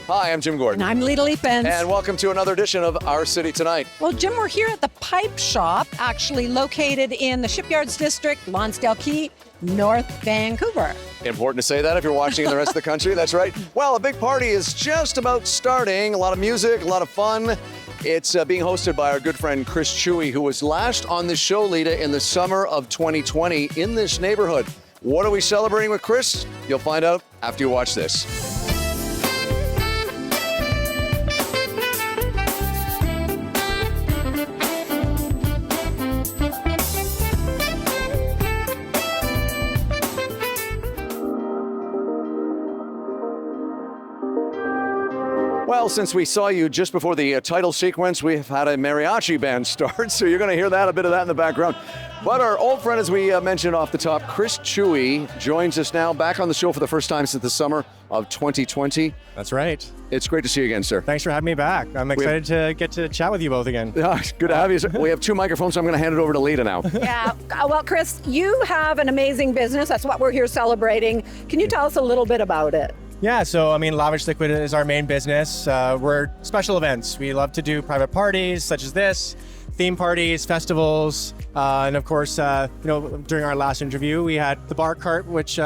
Hi, I'm Jim Gordon. And I'm Lita Lee-Fence. And welcome to another edition of Our City Tonight. Well, Jim, we're here at the Pipe Shop, actually located in the Shipyards District, Lonsdale Quay, North Vancouver. Important to say that if you're watching in the rest of the country, that's right. Well, a big party is just about starting. A lot of music, a lot of fun. It's being hosted by our good friend Chris Chewy, who was last on the show, Lita, in the summer of 2020 in this neighborhood. What are we celebrating with Chris? You'll find out after you watch this. Well, since we saw you just before the title sequence, we've had a mariachi band start, so you're going to hear a bit of that in the background. But our old friend, as we mentioned off the top, Chris Chewy, joins us now, back on the show for the first time since the summer of 2020. That's right. It's great to see you again, sir. Thanks for having me back. I'm excited to get to chat with you both again. Good to have you. We have two microphones, so I'm going to hand it over to Lita now. Yeah. Well, Chris, you have an amazing business. That's what we're here celebrating. Can you tell us a little bit about it? Yeah, so Lavish Liquid is our main business. We're special events. We love to do private parties such as this, theme parties, festivals, and of course, during our last interview, we had the bar cart, which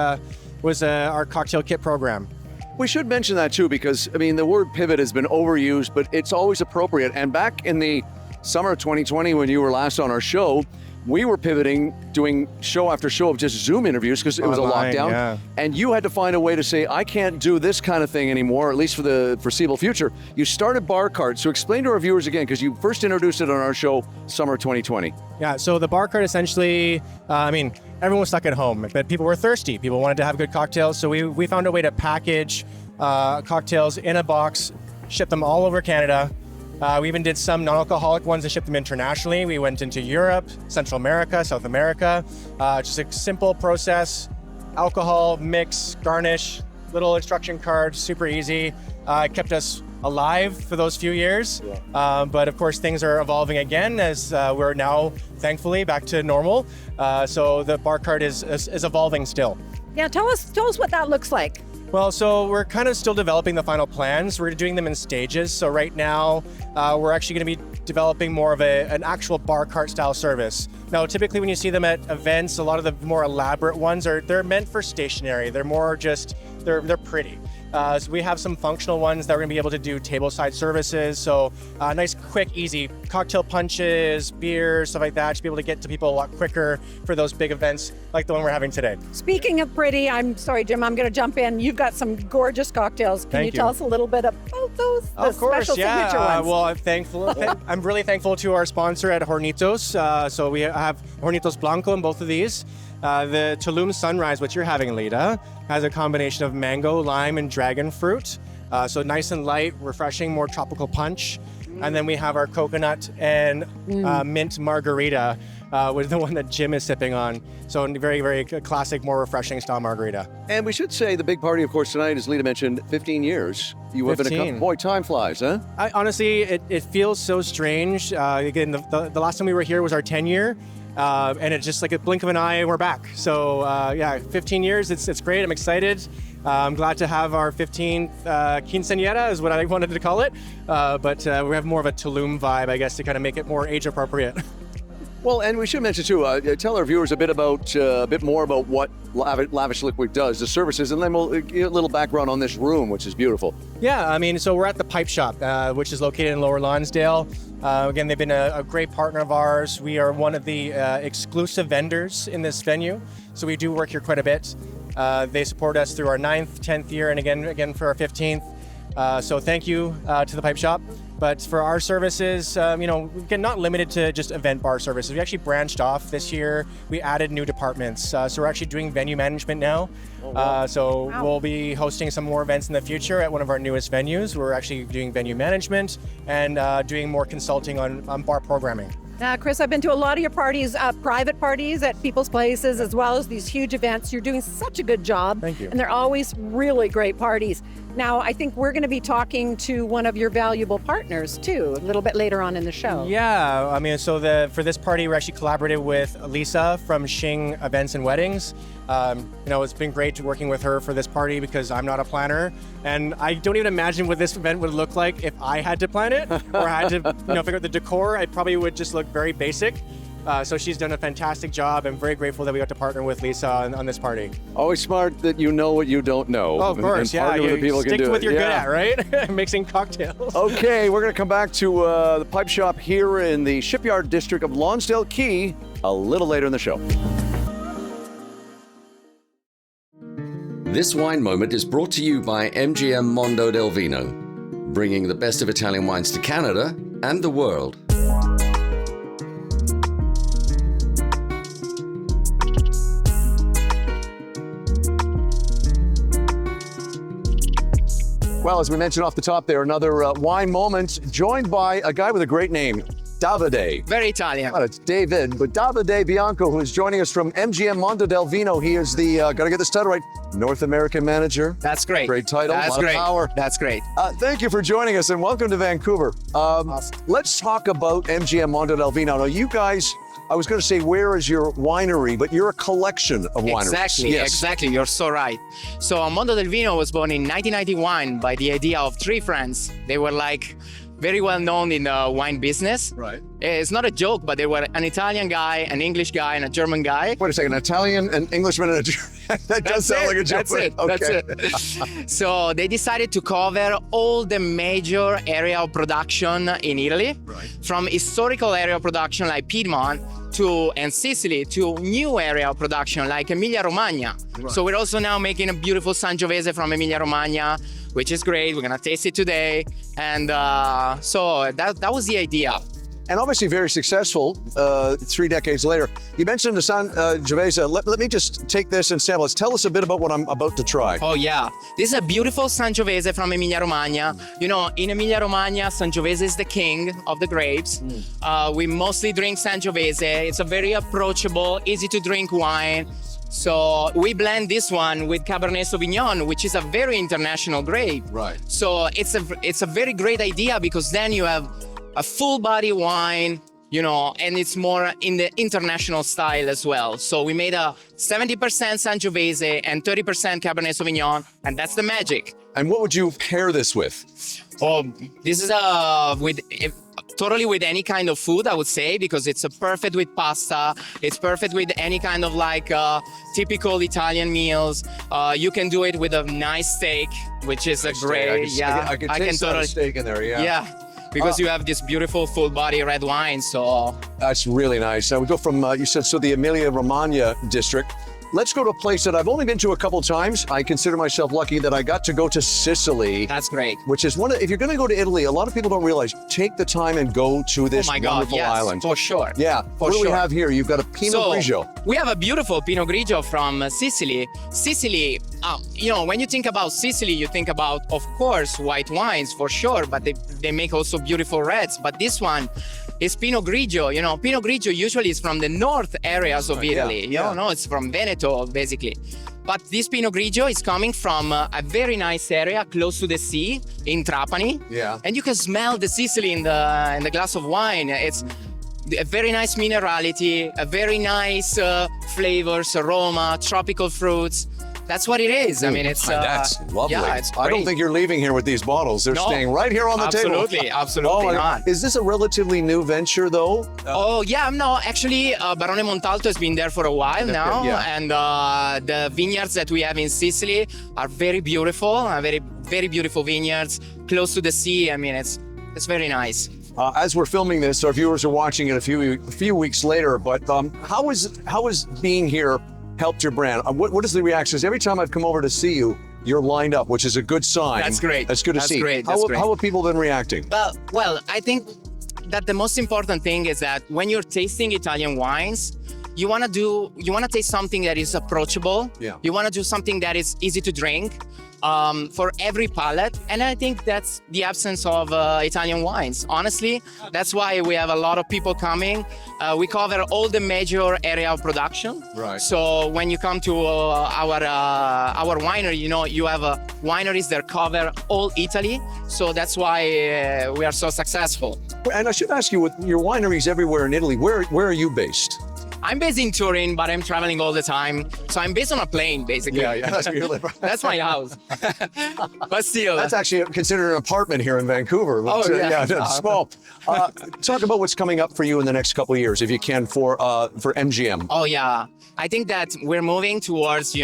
was our cocktail kit program. We should mention that too, because the word pivot has been overused, but it's always appropriate. And back in the summer of 2020, when you were last on our show, we were pivoting, doing show after show of just Zoom interviews because it was online, a lockdown. Yeah. And you had to find a way to say, I can't do this kind of thing anymore, at least for the foreseeable future. You started Bar Cart. So explain to our viewers again, because you first introduced it on our show, summer 2020. Yeah, so the Bar Cart essentially, everyone was stuck at home, but people were thirsty. People wanted to have good cocktails. So we found a way to package cocktails in a box, ship them all over Canada. We even did some non-alcoholic ones and shipped them internationally. We went into Europe, Central America, South America. Just a simple process, alcohol, mix, garnish, little instruction card, super easy. It kept us alive for those few years. Yeah. But of course, things are evolving again as we're now, thankfully, back to normal. So the bar cart is evolving still. Yeah, tell us what that looks like. Well, so we're kind of still developing the final plans. We're doing them in stages. So right now, we're actually going to be developing more of an actual bar cart style service. Now, typically when you see them at events, a lot of the more elaborate ones they're meant for stationary. They're more just, they're pretty. So we have some functional ones that we're going to be able to do tableside services. So nice, quick, easy cocktail punches, beers, stuff like that, to be able to get to people a lot quicker for those big events like the one we're having today. Speaking of pretty, I'm sorry, Jim, I'm going to jump in. You've got some gorgeous cocktails. Can you tell us a little bit about those? Of course, special signature ones. Well, I'm thankful. I'm really thankful to our sponsor at Hornitos. So we have Hornitos Blanco in both of these. The Tulum Sunrise, which you're having, Lita, has a combination of mango, lime, and dragon fruit. So nice and light, refreshing, more tropical punch. And then we have our coconut and mint margarita, with the one that Jim is sipping on. So very, very classic, more refreshing style margarita. And we should say the big party, of course, tonight, as Lita mentioned, 15 years. You have been a couple. Boy, time flies, huh? Honestly, it feels so strange. Again, the last time we were here was our 10-year. And it's just like a blink of an eye and we're back. So 15 years, it's great. I'm excited. I'm glad to have our 15th quinceañera is what I wanted to call it. But we have more of a Tulum vibe, I guess, to kind of make it more age appropriate. Well, and we should mention too, tell our viewers a bit more about what Lavish Liquid does, the services, and then we'll get a little background on this room, which is beautiful. Yeah, so we're at the Pipe Shop, which is located in Lower Lonsdale. Again, they've been a great partner of ours. We are one of the exclusive vendors in this venue, so we do work here quite a bit. They support us through our 9th, 10th year, and again for our 15th. So thank you to the Pipe Shop. But for our services, again, not limited to just event bar services. We actually branched off this year. We added new departments. So we're actually doing venue management now. We'll be hosting some more events in the future at one of our newest venues. We're actually doing venue management and doing more consulting on bar programming. Chris, I've been to a lot of your parties, private parties at people's places, as well as these huge events. You're doing such a good job. Thank you. And they're always really great parties. Now, I think we're going to be talking to one of your valuable partners too, a little bit later on in the show. Yeah, I mean, so for this party, we actually collaborated with Lisa from CHEK Events and Weddings. It's been great working with her for this party because I'm not a planner, and I don't even imagine what this event would look like if I had to plan it or had to, figure out the decor. It probably would just look very basic. So she's done a fantastic job. I'm very grateful that we got to partner with Lisa on this party. Always smart that you know what you don't know. Oh, of course, and partner with the people who can stick to do what it. you're good at, right? Mixing cocktails. Okay, we're going to come back to the pipe shop here in the Shipyard District of Lonsdale Key a little later in the show. This wine moment is brought to you by MGM Mondo del Vino, bringing the best of Italian wines to Canada and the world. Well, as we mentioned off the top there, another wine moment, joined by a guy with a great name, Davide. Very Italian. Well, it's David, but Davide Bianco, who is joining us from MGM Mondo del Vino. He is the, gotta get this title right, North American Manager. That's great. Great title, That's a lot great. of power. That's great. Thank you for joining us and welcome to Vancouver. Awesome. Let's talk about MGM Mondo del Vino. Now, you guys, I was going to say, where is your winery? But you're a collection of wineries. Exactly, Yes. exactly. You're so right. So Mondo del Vino was born in 1991 by the idea of three friends. They were very well known in the wine business. Right. It's not a joke, but they were an Italian guy, an English guy, and a German guy. Wait a second, an Italian, an Englishman, and a German. That does sound like a joke. That's it. Okay. That's it. So they decided to cover all the major area of production in Italy, Right. from historical area of production like Piedmont and Sicily to new area of production like Emilia-Romagna. Right. So we're also now making a beautiful Sangiovese from Emilia-Romagna, which is great. We're gonna taste it today, and so that was the idea. And obviously very successful 3 decades later. You mentioned the Sangiovese. Let me just take this and sample. Tell us a bit about what I'm about to try. Oh yeah, this is a beautiful Sangiovese from Emilia-Romagna. You know, in Emilia-Romagna, Sangiovese is the king of the grapes. We mostly drink Sangiovese. It's a very approachable, easy to drink wine. So we blend this one with Cabernet Sauvignon, which is a very international grape. Right. So it's a very great idea because then you have a full body wine, and it's more in the international style as well. So we made a 70% Sangiovese and 30% Cabernet Sauvignon, and that's the magic. And what would you pair this with? Oh, this is totally with any kind of food, I would say, because it's perfect with pasta. It's perfect with any kind of typical Italian meals. You can do it with a nice steak, which is a great. I can taste that steak in there. Yeah. Yeah. Because you have this beautiful full body red wine, so. That's really nice. Now we go from, you said, so the Emilia-Romagna district. Let's go to a place that I've only been to a couple times. I consider myself lucky that I got to go to Sicily. That's great. Which is if you're going to go to Italy, a lot of people don't realize, take the time and go to this wonderful island. For sure. Yeah. What do we have here? You've got a Pinot Grigio. We have a beautiful Pinot Grigio from Sicily. Sicily, when you think about Sicily, you think about, of course, white wines for sure, but they make also beautiful reds. But this one is Pinot Grigio. Pinot Grigio usually is from the north areas of Italy. No, it's from Veneto, basically. But this Pinot Grigio is coming from a very nice area close to the sea in Trapani. Yeah. And you can smell the Sicily in the glass of wine. It's a very nice minerality, a very nice flavors, aroma, tropical fruits. That's what it is. I mean, it's that's lovely. Yeah, it's great. I don't think you're leaving here with these bottles. They're staying right here on the table. Absolutely not. Is this a relatively new venture, though? Actually, Barone Montalto has been there for a while now, and the vineyards that we have in Sicily are very beautiful, very, very beautiful vineyards close to the sea. I mean, it's very nice. As we're filming this, our viewers are watching it a few weeks later. But how is being here helped your brand? What is the reactions? Every time I've come over to see you, you're lined up, which is a good sign. That's great. That's good to see. Great. How have people been reacting? Well, I think that the most important thing is that when you're tasting Italian wines, you want to taste something that is approachable. Yeah. You want to do something that is easy to drink. for every palate. And I think that's the absence of Italian wines. Honestly, that's why we have a lot of people coming. We cover all the major area of production. Right. So when you come to our winery, you have wineries that cover all Italy. So that's why we are so successful. And I should ask you, with your wineries everywhere in Italy, where are you based? I'm based in Turin, but I'm traveling all the time. So I'm based on a plane, basically. Yeah, that's where you live. That's my house. But still. That's actually considered an apartment here in Vancouver. Oh, yeah. It's small. Talk about what's coming up for you in the next couple of years, if you can, for MGM. Oh, yeah. I think that we're moving towards,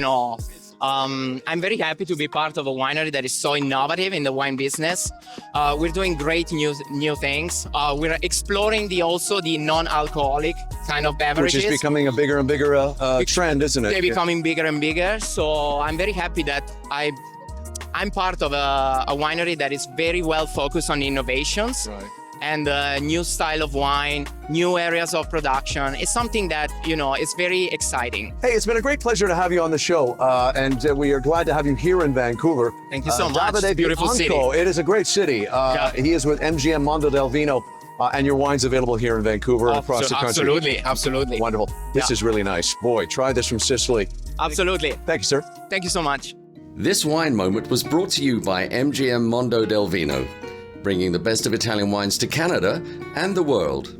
I'm very happy to be part of a winery that is so innovative in the wine business. We're doing great new things. We're exploring also the non-alcoholic kind of beverages. Which is becoming a bigger and bigger trend, isn't it? They're becoming bigger and bigger. So I'm very happy that I'm part of a winery that is very well focused on innovations. Right. And new style of wine, new areas of production. It's something that, is very exciting. Hey, it's been a great pleasure to have you on the show, and we are glad to have you here in Vancouver. Thank you so much. Davide Beautiful Bianco, city. it is a great city. He is with MGM Mondo del Vino, and your wine's available here in Vancouver and across the country. Absolutely. Wonderful. This is really nice. Boy, try this from Sicily. Absolutely. Thank you, sir. Thank you so much. This wine moment was brought to you by MGM Mondo del Vino, bringing the best of Italian wines to Canada and the world.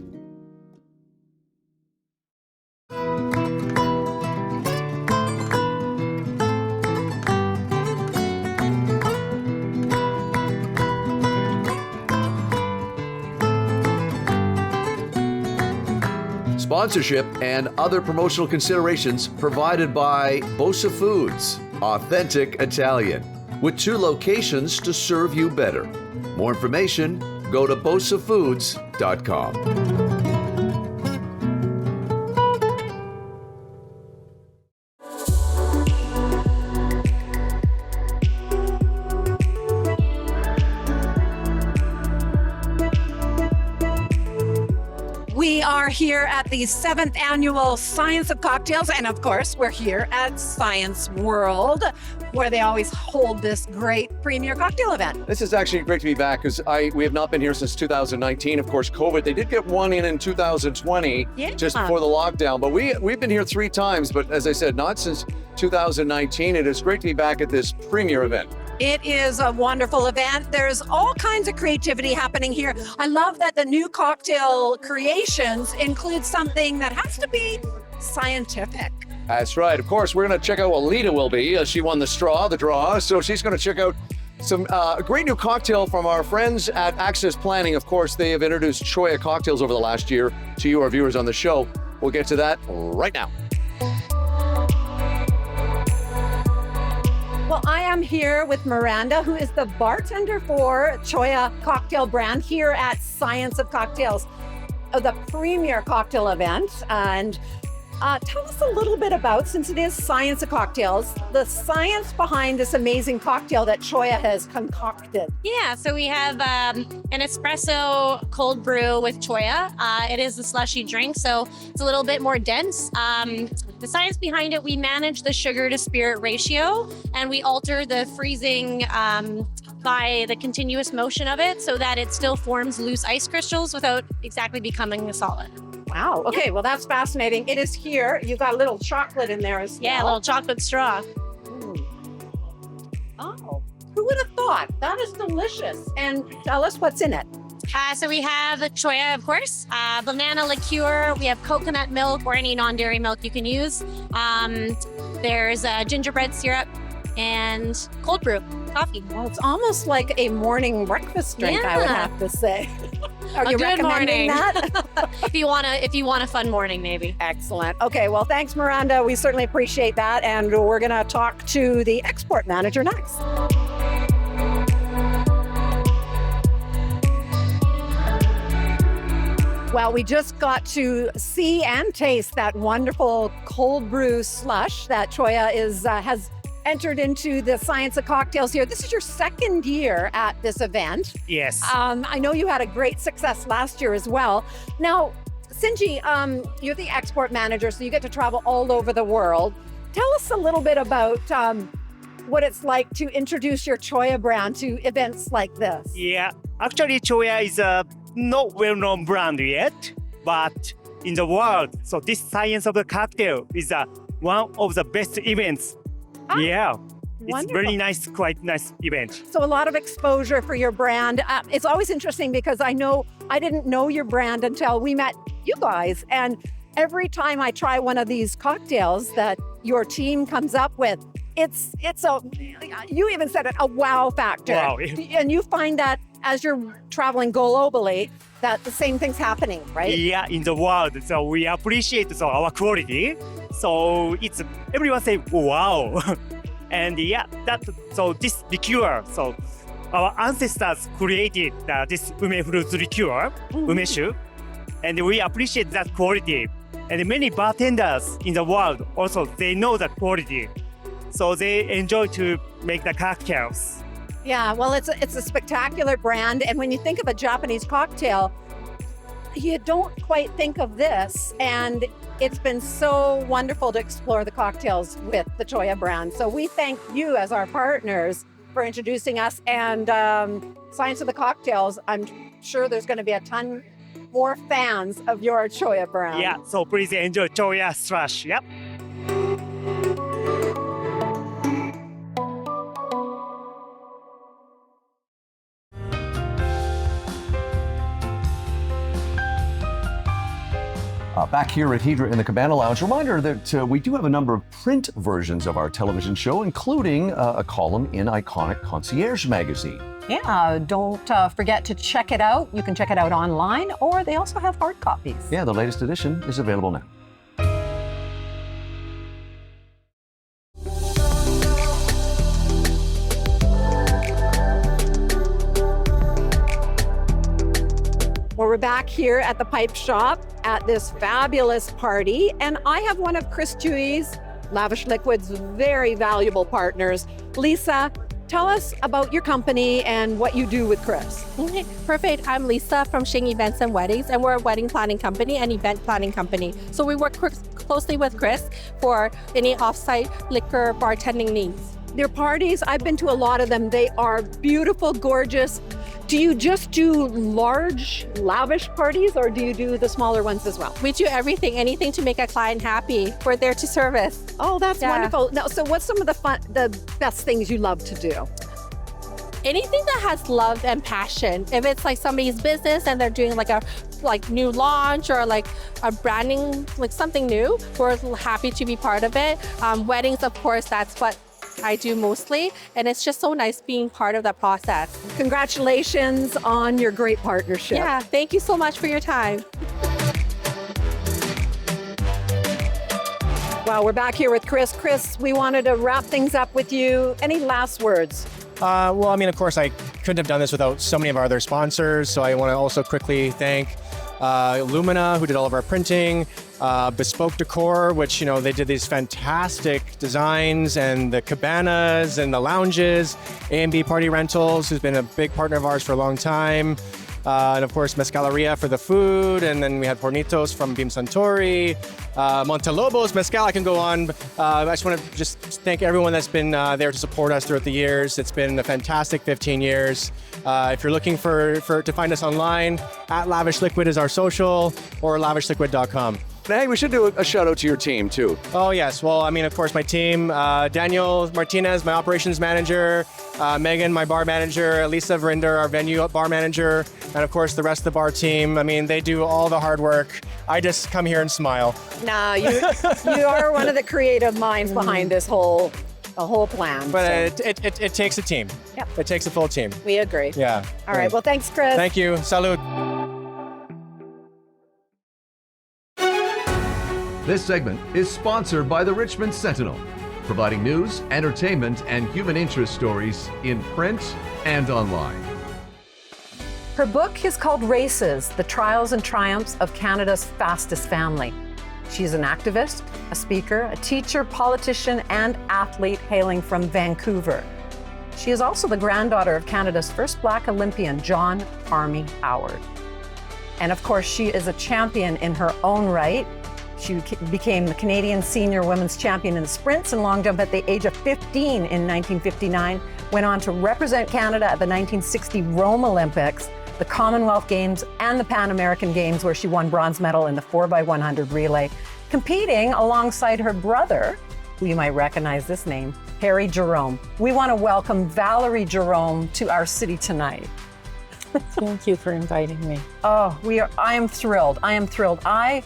Sponsorship and other promotional considerations provided by Bosa Foods, authentic Italian, with 2 locations to serve you better. More information, go to bosafoods.com. We are here at the 7th annual Science of Cocktails, and of course, we're here at Science World, where they always hold this great premier cocktail event. This is actually great to be back, because we have not been here since 2019. Of course, COVID. They did get one in 2020, just before the lockdown. But we've been here 3 times, but as I said, not since 2019. It is great to be back at this premier event. It is a wonderful event. There's all kinds of creativity happening here. I love that the new cocktail creations include something that has to be scientific. That's right. Of course, we're going to check out what Lita will be. She won the draw, so she's going to check out some great new cocktail from our friends at Access Planning. Of course, they have introduced CHEK cocktails over the last year to you, our viewers on the show. We'll get to that right now. Well, I am here with Miranda, who is the bartender for CHEK cocktail brand here at Science of Cocktails, the premier cocktail event. And tell us a little bit about, since it is Science of Cocktails, the science behind this amazing cocktail that CHEK has concocted. Yeah, so we have an espresso cold brew with CHEK. It is a slushy drink, so it's a little bit more dense. The science behind it, we manage the sugar to spirit ratio, and we alter the freezing by the continuous motion of it so that it still forms loose ice crystals without exactly becoming a solid. Wow. Okay. Well, that's fascinating. It is here. You've got a little chocolate in there as well. Yeah, a little chocolate straw. Oh, who would have thought? That is delicious. And tell us what's in it. So we have CHEK, of course, banana liqueur. We have coconut milk or any non-dairy milk you can use. There's gingerbread syrup and cold brew coffee. Well, it's almost like a morning breakfast drink, I would have to say. Are you good recommending morning. that? if you want a fun morning, maybe. Excellent. Okay, well, thanks, Miranda. We certainly appreciate that. And we're going to talk to the export manager next. Well, we just got to see and taste that wonderful cold brew slush that CHEK has entered into the Science of Cocktails here. This is your 2nd year at this event. Yes. I know you had a great success last year as well. Now, Sinji, you're the export manager, so you get to travel all over the world. Tell us a little bit about what it's like to introduce your Choya brand to events like this. Yeah, actually, Choya is a not well-known brand yet, but in the world, so this Science of the Cocktail is one of the best events. Yeah, it's Wonderful. very nice, quite nice event. So a lot of exposure for your brand. It's always interesting because I didn't know your brand until we met you guys. And every time I try one of these cocktails that your team comes up with, it's a, you even said it, a wow factor. Wow. And you find that as you're traveling globally, that the same thing's happening, right? Yeah, in the world, so we appreciate our quality. So it's everyone say wow, and yeah, this liqueur. So our ancestors created this ume fruit liqueur, umeshu, and we appreciate that quality. And many bartenders in the world also they know that quality, so they enjoy to make the cocktails. Yeah, well, it's a spectacular brand. And when you think of a Japanese cocktail, you don't quite think of this. And it's been so wonderful to explore the cocktails with the Choya brand. So we thank you as our partners for introducing us. And Science of the Cocktails, I'm sure there's going to be a ton more fans of your Choya brand. Yeah, so please enjoy Choya Slush. Yep. Back here at Hydra in the Cabana Lounge, reminder that we do have a number of print versions of our television show, including a column in Iconic Concierge magazine. Yeah, don't forget to check it out. You can check it out online, or they also have hard copies. Yeah, the latest edition is available now. Well, we're back here at the Pipe Shop at this fabulous party, and I have one of Chris Chewy's Lavish Liquid's very valuable partners. Lisa, tell us about your company and what you do with Chris. Okay, perfect. I'm Lisa from Shing Events and Weddings, and we're a wedding planning company and event planning company. So we work closely with Chris for any offsite liquor bartending needs. Their parties, I've been to a lot of them. They are beautiful, gorgeous. Do you just do large, lavish parties, or do you do the smaller ones as well? We do everything, anything to make a client happy. We're there to service. Oh, that's Yeah. wonderful. Now, so what's some of the best things you love to do? Anything that has love and passion. If it's like somebody's business and they're doing like a new launch or like a branding, like something new, we're happy to be part of it. Weddings, of course, that's what I do mostly, and it's just so nice being part of that process. Congratulations on your great partnership. Yeah, thank you so much for your time. Well, we're back here with Chris. Chris, we wanted to wrap things up with you. Any last words? Well, I mean, of course, I couldn't have done this without so many of our other sponsors. So I want to also quickly thank Lumina, who did all of our printing, Bespoke Decor, which, you know, they did these fantastic designs, and the cabanas and the lounges, A&B Party Rentals, who's been a big partner of ours for a long time. And of course, Mezcaleria for the food. And then we had Pornitos from Beam Suntory, Montelobos, Mezcal, I can go on. I just want to thank everyone that's been there to support us throughout the years. It's been a fantastic 15 years. If you're looking to find us online, at Lavish Liquid is our social, or lavishliquid.com. Hey, we should do a shout out to your team too. Oh yes, well, I mean, of course, my team, Daniel Martinez, my operations manager, Megan, my bar manager, Lisa Verinder, our venue bar manager, and of course the rest of the bar team. I mean, they do all the hard work. I just come here and smile. No, you are one of the creative minds behind this whole plan. But it takes a team. Yep. It takes a full team. We agree. Yeah. All right. Well, thanks, Chris. Thank you. Salud. This segment is sponsored by the Richmond Sentinel, providing news, entertainment, and human interest stories in print and online. Her book is called Races, The Trials and Triumphs of Canada's Fastest Family. She's an activist, a speaker, a teacher, politician, and athlete hailing from Vancouver. She is also the granddaughter of Canada's first Black Olympian, John Army Howard. And of course, she is a champion in her own right. She became the Canadian senior women's champion in the sprints and long jump at the age of 15 in 1959, went on to represent Canada at the 1960 Rome Olympics, the Commonwealth Games, and the Pan American Games, where she won bronze medal in the 4x100 relay, competing alongside her brother, who you might recognize this name, Harry Jerome. We want to welcome Valerie Jerome to our city tonight. Thank you for inviting me. Oh, I am thrilled. I am thrilled. I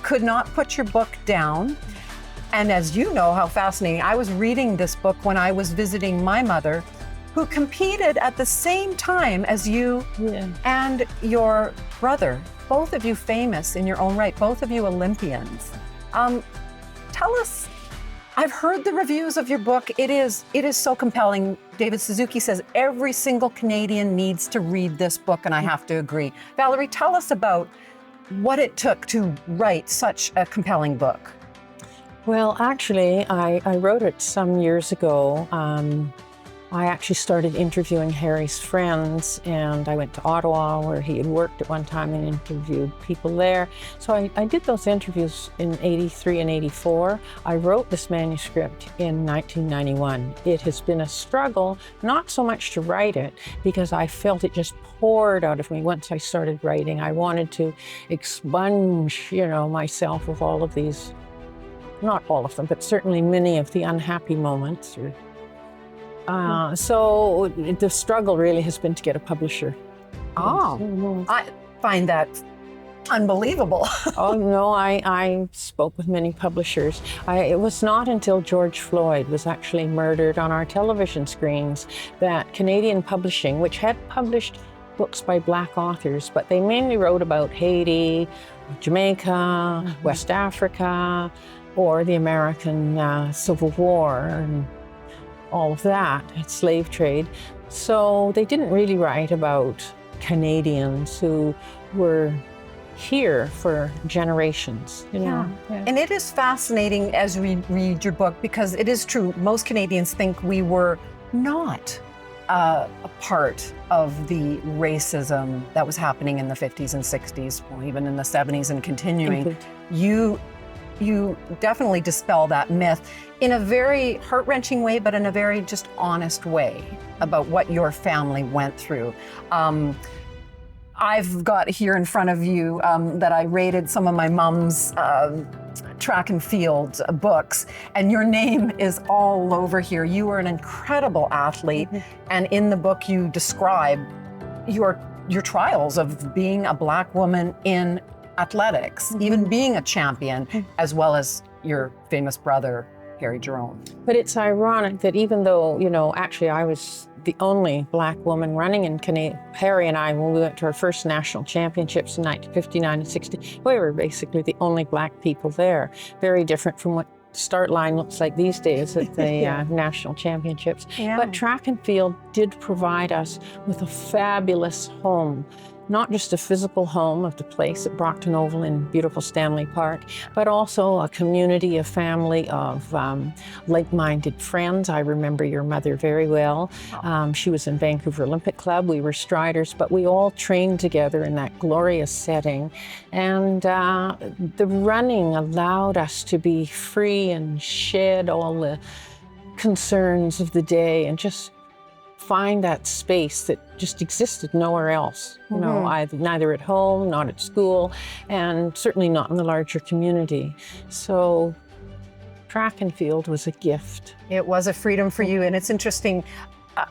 could not put your book down. And as you know how fascinating, I was reading this book when I was visiting my mother, who competed at the same time as you and your brother, both of you famous in your own right, both of you Olympians. Tell us, I've heard the reviews of your book. It is so compelling. David Suzuki says every single Canadian needs to read this book, and I have to agree. Valerie, tell us about what it took to write such a compelling book. Well, actually, I wrote it some years ago. I actually started interviewing Harry's friends, and I went to Ottawa where he had worked at one time and interviewed people there. So I did those interviews in 83 and 84. I wrote this manuscript in 1991. It has been a struggle, not so much to write it, because I felt it just poured out of me once I started writing. I wanted to expunge, myself of all of these, not all of them, but certainly many of the unhappy moments. So the struggle really has been to get a publisher. Oh, I find that unbelievable. Oh no, I spoke with many publishers. It was not until George Floyd was actually murdered on our television screens that Canadian publishing, which had published books by Black authors, but they mainly wrote about Haiti, Jamaica, West Africa, or the American Civil War, and all of that, slave trade. So they didn't really write about Canadians who were here for generations, Yeah. And it is fascinating as we read your book, because it is true, most Canadians think we were not a part of the racism that was happening in the 50s and 60s, or even in the 70s and continuing. You definitely dispel that myth in a very heart-wrenching way, but in a very just honest way about what your family went through. I've got here in front of you that I rated some of my mom's track and field books, and your name is all over here. You were an incredible athlete, and in the book you describe your trials of being a Black woman in athletics, even being a champion, as well as your famous brother, Harry Jerome. But it's ironic that even though, actually I was the only Black woman running in Canada, Harry and I, when we went to our first national championships in 1959 and 60, we were basically the only Black people there. Very different from what the start line looks like these days at the national championships. Yeah. But track and field did provide us with a fabulous home. Not just a physical home of the place at Brockton Oval in beautiful Stanley Park, but also a community, a family of like-minded friends. I remember your mother very well. She was in Vancouver Olympic Club. We were striders, but we all trained together in that glorious setting. And the running allowed us to be free and shed all the concerns of the day and just find that space that just existed nowhere else, neither at home, not at school, and certainly not in the larger community. So track and field was a gift. It was a freedom for you, and it's interesting.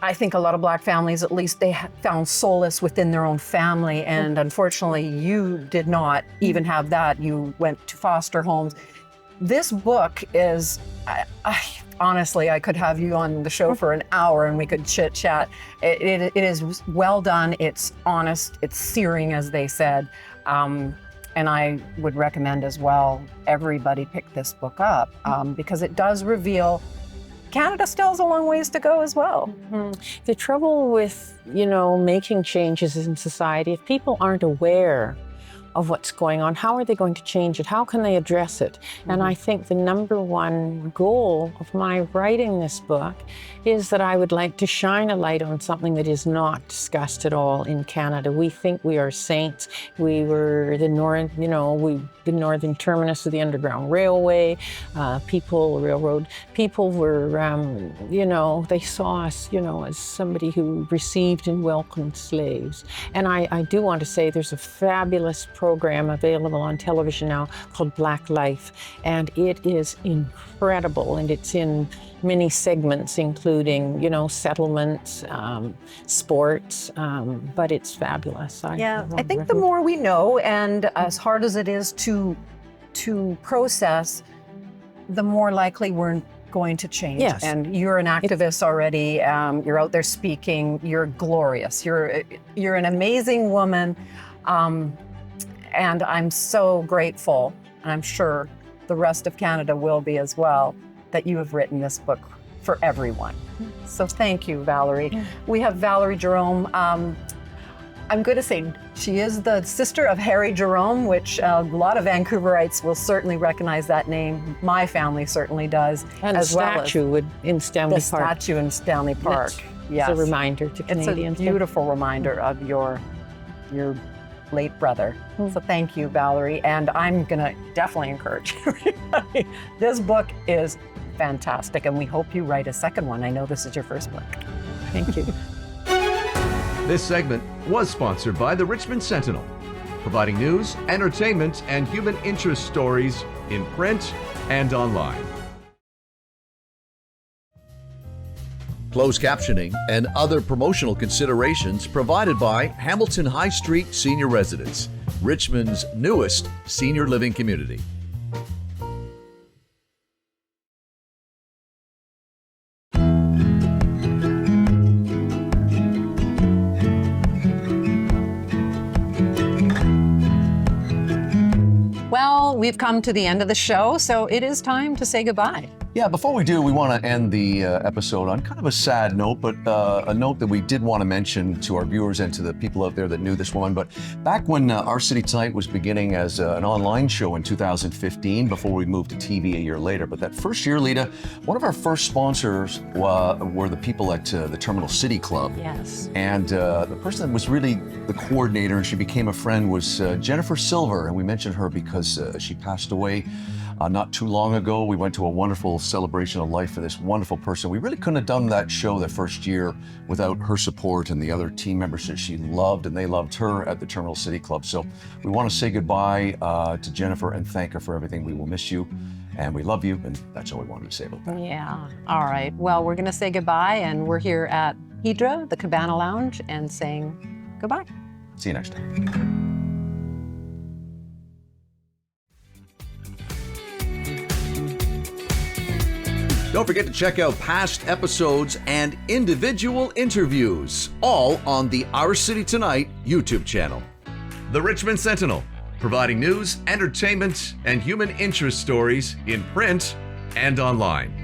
I think a lot of Black families, at least, they found solace within their own family, and unfortunately you did not even have that. You went to foster homes. This book is, honestly, I could have you on the show for an hour and we could chit chat. It is well done, it's honest, it's searing, as they said. And I would recommend as well, everybody pick this book up because it does reveal Canada still has a long ways to go as well. The trouble with, making changes in society, if people aren't aware of what's going on. How are they going to change it? How can they address it? And I think the number one goal of my writing this book is that I would like to shine a light on something that is not discussed at all in Canada. We think we are saints. We were the the northern terminus of the Underground Railway. People were, they saw us, as somebody who received and welcomed slaves. And I do want to say there's a fabulous program available on television now called Black Life, and it is incredible, and it's in many segments, including, settlements, sports, but it's fabulous. I think the more we know, and as hard as it is to process, the more likely we're going to change. Yes. And you're an activist already. You're out there speaking. You're glorious. You're an amazing woman. And I'm so grateful, and I'm sure the rest of Canada will be as well, that you have written this book for everyone. So thank you, Valerie. We have Valerie Jerome. I'm going to say she is the sister of Harry Jerome, which a lot of Vancouverites will certainly recognize that name. My family certainly does. And as the statue in Stanley the Park. statue in Stanley Park. It's a reminder to Canadians. It's a beautiful reminder of your late brother. So thank you, Valerie. And I'm going to definitely encourage everybody. This book is fantastic, and we hope you write a second one. I know this is your first book. Thank you. This segment was sponsored by the Richmond Sentinel, providing news, entertainment, and human interest stories in print and online. Closed captioning and other promotional considerations provided by Hamilton High Street Senior Residence, Richmond's newest senior living community. Well, we've come to the end of the show, so it is time to say goodbye. Yeah, before we do, we want to end the episode on kind of a sad note, but a note that we did want to mention to our viewers and to the people out there that knew this woman. But back when Our City Tonight was beginning as an online show in 2015, before we moved to TV a year later, but that first year, Lita, one of our first sponsors were the people at the Terminal City Club. Yes. And the person that was really the coordinator, and she became a friend, was Jennifer Silver. And we mentioned her because she passed away not too long ago. We went to a wonderful celebration of life for this wonderful person. We really couldn't have done that show that first year without her support and the other team members that she loved, and they loved her at the Terminal City Club. So we want to say goodbye to Jennifer and thank her for everything. We will miss you and we love you, and that's all we wanted to say about that. Yeah. All right. Well, we're going to say goodbye, and we're here at Hydra, the Cabana Lounge, and saying goodbye. See you next time. Don't forget to check out past episodes and individual interviews, all on the Our City Tonight YouTube channel. The Richmond Sentinel, providing news, entertainment, and human interest stories in print and online.